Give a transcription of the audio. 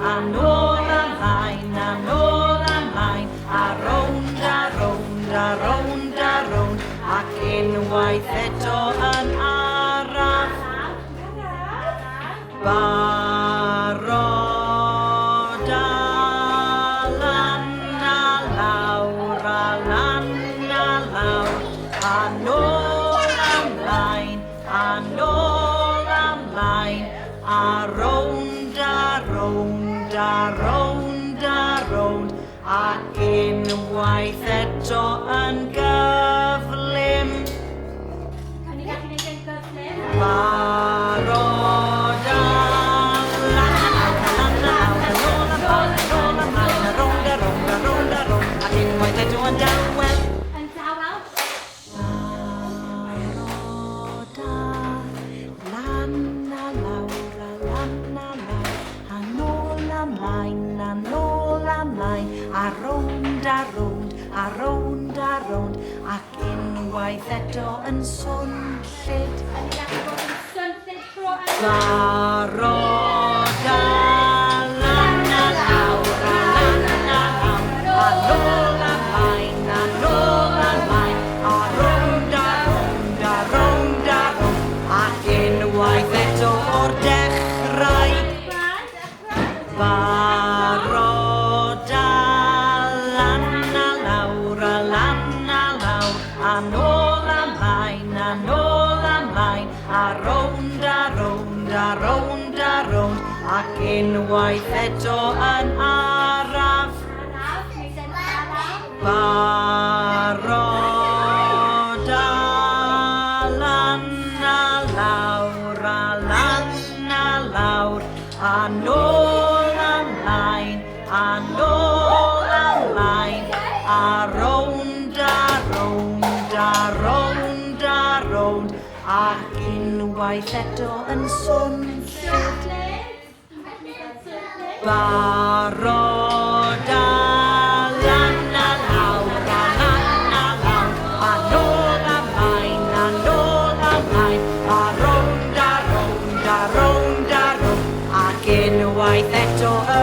a nôl ymlaen, a nôl ymlaen, a rownd a rownd a rownd a rownd, ac unwaith eto yn araf. Barod a lan a lawr a lan a lawr, a nôl ymlaen, a nôl ymlaen, a rownd a rownd a rownd a rownd, ac unwaith eto yn gyflym. Barod a lan a lawr, a nôl ymlaen, a nôl ymlaen, a rownd a rownd a rownd a rownd, ac unwaith eto yn dawel. Barod a lan a lawr, a lan a lawr, a nôl ymlaen, a nôl ymlaen, a rownd a rownd, a rownd a rownd, ac unwaith eto yn swnllyd. Barod a lan a lawr, a lan a lawr, a nôl ymlaen, a nôl ymlaen, a rownd a rownd a rownd a rownd, ac unwaith eto o'r dechrau. Barod a lan a lawr, a lan a lawr, a nôl ymlaen, a nôl ymlaen, a rownd a rownd a rownd a rownd, ac unwaith eto yn araf. Barod a lan a lawr, a lan a lawr, a nôl ymlaen, a nôl ymlaen, a rownd a rownd a rownd a rownd, ac unwaith eto yn swnllyd. Barod a lan a lawr, a lan a lawr, a nôl ymlaen, a nôl ymlaen, a rownd a rownd a rownd a rownd, ac unwaith eto y